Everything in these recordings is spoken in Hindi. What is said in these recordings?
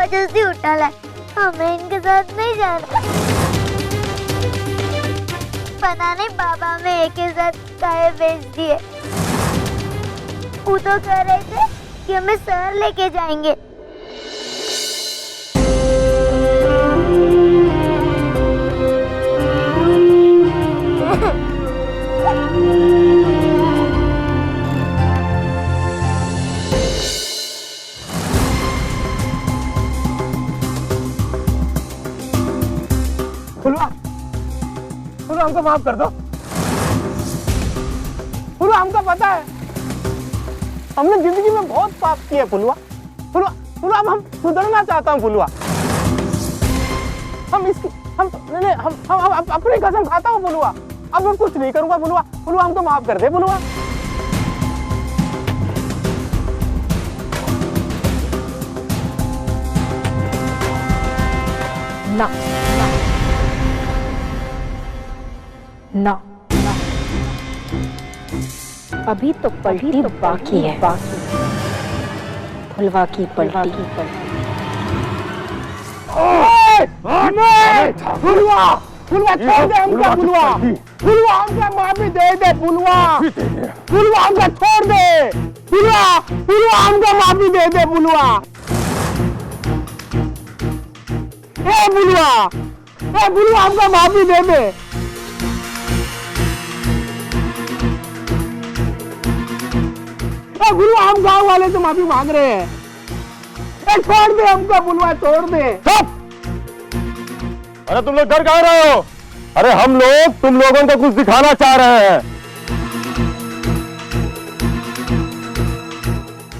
जबरदस्ती उठा लाए। हमें इनके साथ नहीं जाना। पता नहीं बाबा में एक के साथ गाय बेच दिए। वो तो कह रहे थे कि हमें शहर लेके जाएंगे। फुलवा हमको माफ कर दो। फुलवा हमको पता है हमने जिंदगी में बहुत पाप किए। फुलवा फुलवा फुलवा अब हम सुधरना चाहता हूँ। फुलवा हम अपनी कसम खाता हूँ। फुलवा अब मैं कुछ नहीं करूंगा। फुलवा फुलवा हमको माफ कर दे। फुलवा ना ना अभी तो पलटी बाकी है। फुलवा की पलटी। फुलवा फुलवा छोड़ दे हमको। फुलवा फुलवा हमको माफी दे दे। फुलवा फुलवा हमको छोड़ दे। फुलवा फुलवा हमको माफी दे दे। फुलवा फुलवा फुलवा हमको माफी दे दे। फुलवा हम गांव वाले से माफी मांग रहे हैं। छोड़ दे हमको। फुलवा छोड़ दे। अरे तुम लोग डर कहाँ रहे हो? अरे हम लोग तुम लोगों को कुछ दिखाना चाह रहे हैं।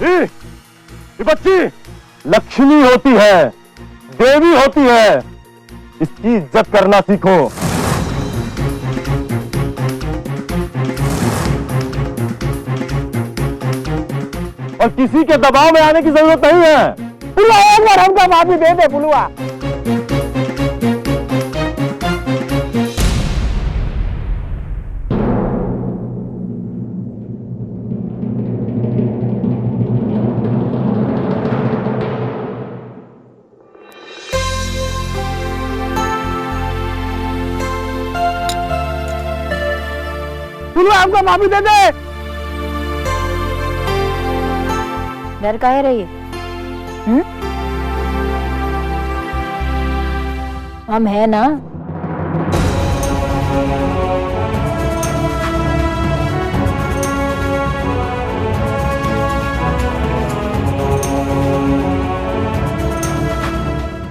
ये बच्ची लक्ष्मी होती है, देवी होती है। इसकी इज्जत करना सीखो। और किसी के दबाव में आने की जरूरत नहीं है। फुलवा एक बार हमको माफी दे दे। फुलवा फुलवा हमको माफी दे दे। डर काहे रही? हम है ना।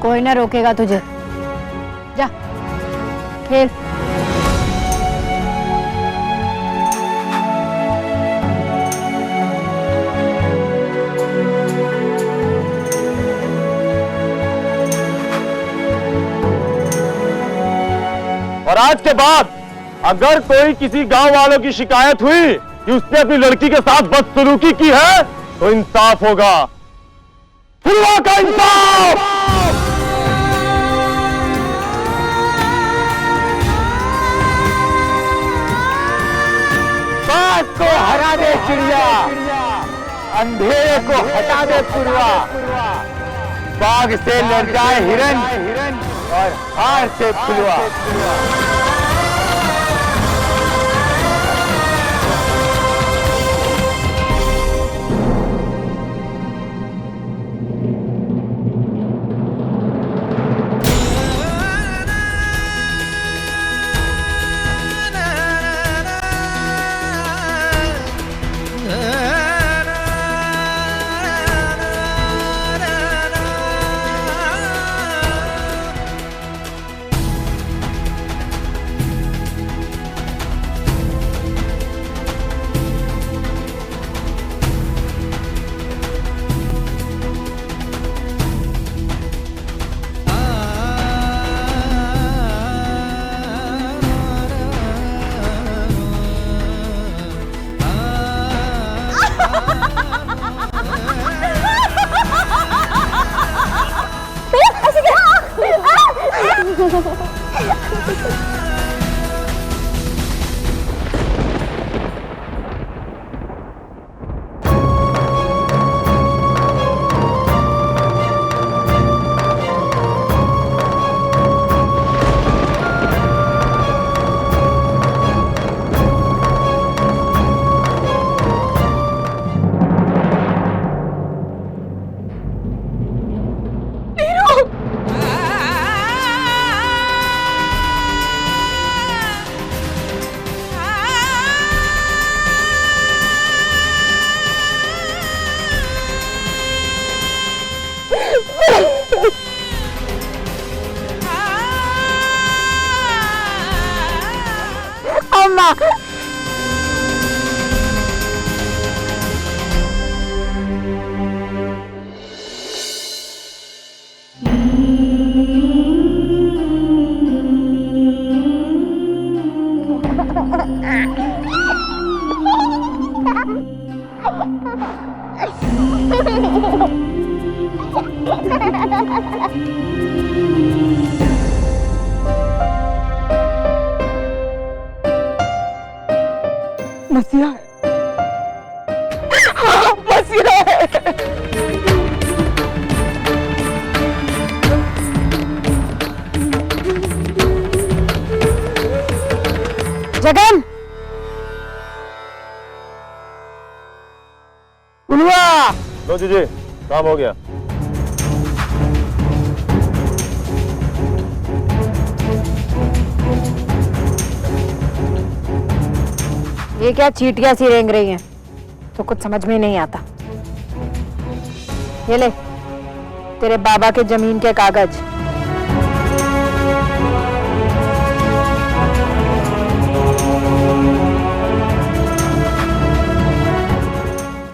कोई ना रोकेगा तुझे। जा खेल। और आज के बाद अगर कोई किसी गांव वालों की शिकायत हुई कि उसने अपनी लड़की के साथ बदसलूकी की है तो इंसाफ होगा। फुलवा का इंसाफ। बात को हरा दे चिड़िया, अंधेरे को हटा दे फुलवा। बाघ से लड़ जाए हिरन और हार से फुलवा। मसीहा है। हाँ, मसीहा है। जगन, उलवा। लो जीजी, काम हो गया। ये क्या चींटियां सी रेंग रही हैं? तो कुछ समझ में ही नहीं आता। ये ले, तेरे बाबा के जमीन के कागज।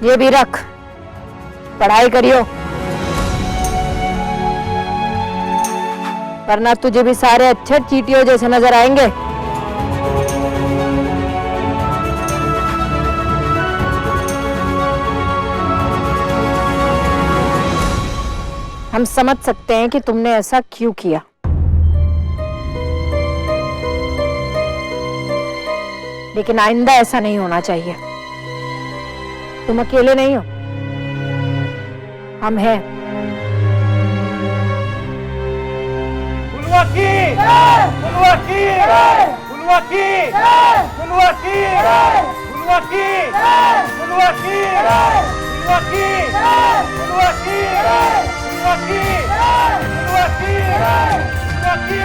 ये भी रख, पढ़ाई करियो, वरना तुझे भी सारे अच्छे चींटियों जैसे नजर आएंगे। हम समझ सकते हैं कि तुमने ऐसा क्यों किया, लेकिन आइंदा ऐसा नहीं होना चाहिए। तुम अकेले नहीं हो, हम हैं। फुलवा की, फुलवा की, फुलवा की, फुलवा की, फुलवा की, फुलवा की, फुलवा की, फुलवा की, फुलवा की, फुलवा की, फुलवा की, फुलवा की,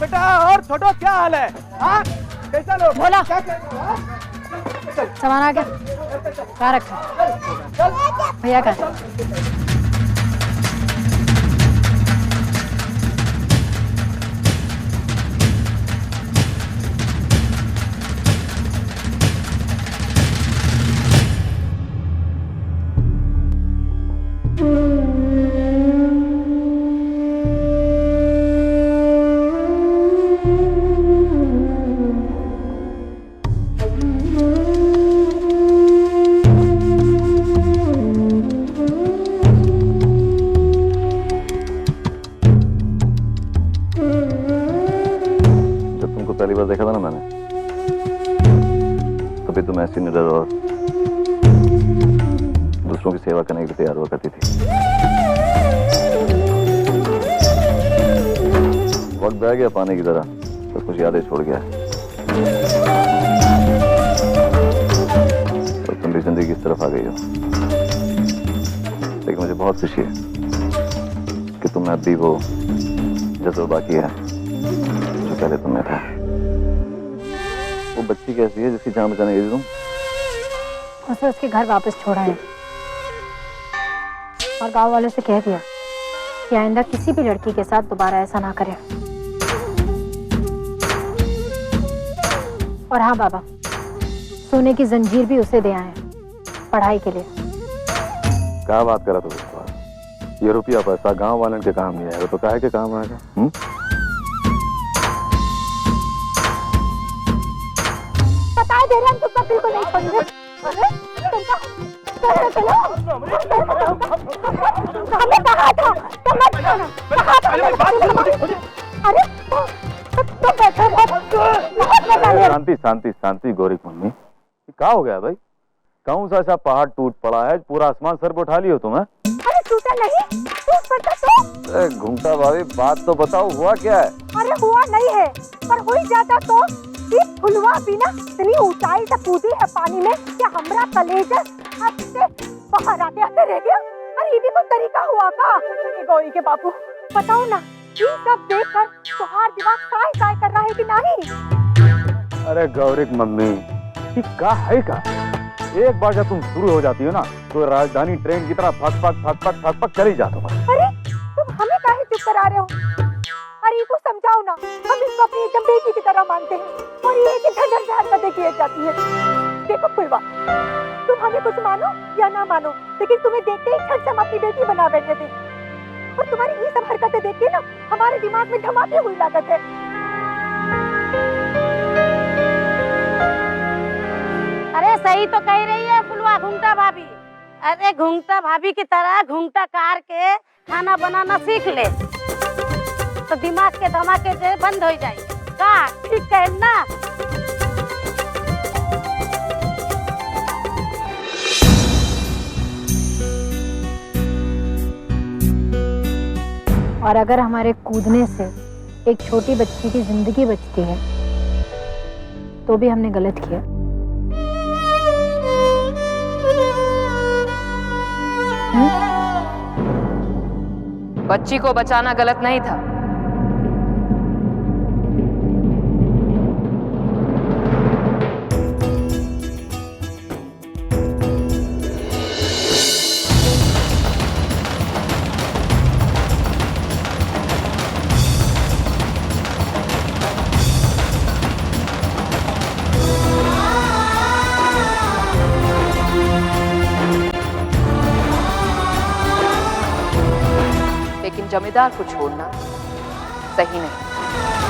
बेटा और छोटो क्या हाल है? हाँ कैसा लोग? बोला। क्या सामान आ गया, कहाँ रखा? भैया कहाँ? पहली बार देखा था ना मैंने, तभी तुम ऐसी निडर और दूसरों की सेवा करने के लिए तैयार हुआ करती थी। वक्त बह गया पानी की तरह, सब कुछ यादें छोड़ गया और तुम भी जिंदगी की तरफ आ गई हो। लेकिन मुझे बहुत खुशी है कि तुम्हें अब भी वो जज्बा बाकी है जो पहले तुम्हें था। वो बच्ची कैसी है जिसकी जान बचाने गई तुम? उसे उसके घर वापस छोड़ा है और गांव वालों से कह दिया कि आइंदा किसी भी लड़की के साथ दोबारा ऐसा ना करे। और हाँ बाबा, सोने की जंजीर भी उसे दे आए पढ़ाई के लिए। क्या बात करा तुम? ये रुपया पैसा गांव वालों के काम नहीं आएगा तो काहे के काम आएगा? बता दे रहे हम तुमको बिल्कुल नहीं छोड़ेंगे। हमें कहा था तुम मत खाना, कहा था। अरे तो बैठो, शांति शांति शांति। गौरी मम्मी क्या हो गया भाई? कौन सा ऐसा पहाड़ टूट पड़ा है? पूरा आसमान सर पे उठा लियो तुम? अरे टूटा नहीं, टूट पड़ता तो। घूमता भाभी बात तो बताओ, हुआ क्या है? अरे हुआ नहीं है, पर हो ही जाता तो ये फुलवा भी ना इतनी ऊंचाई से कूदी है पानी में कि हमरा कलेजा हाथ से बाहर आते आते रह गया। अरे ये भी कोई तरीका हुआ का? ए गौरी के बाबू बताओ ना, ये सब देखकर तुम्हारा दिमाग काय काय कर रहा है कि नहीं? अरे गौरी की मम्मी ये का है का? एक बार जब तुम शुरू हो जाती हो ना तो राजधानी ट्रेन की तरह fuck fuck fuck fuck fuck fuck चली जाती हो। अरे तुम हमें काहे चुप करा रहे हो? अरे इसको समझाओ ना, हम इसको अपनी एकदम बेटी की तरह मानते हैं और ये एक झंझट से हरकतें की जाती है। देखो फुलवा, तुम हमें कुछ मानो या ना मानो, लेकिन तुम्हें देखते ही झट से हम अपनी बेटी बना बैठे थे और तुम्हारी ये सब हरकतें देख के ना हमारे दिमाग में धमाके हुई लागत है। अरे सही तो कह रही है फुलवा घूंघटा भाभी। अरे घूंघटा भाभी की तरह घूंघटा कार के खाना बनाना सीख ले तो दिमाग के धमाके से बंद हो जाए। का ठीक कह ना? और अगर हमारे कूदने से एक छोटी बच्ची की जिंदगी बचती है तो भी हमने गलत किया। बच्ची को बचाना गलत नहीं था। लेकिन जमींदार को छोड़ना सही नहीं।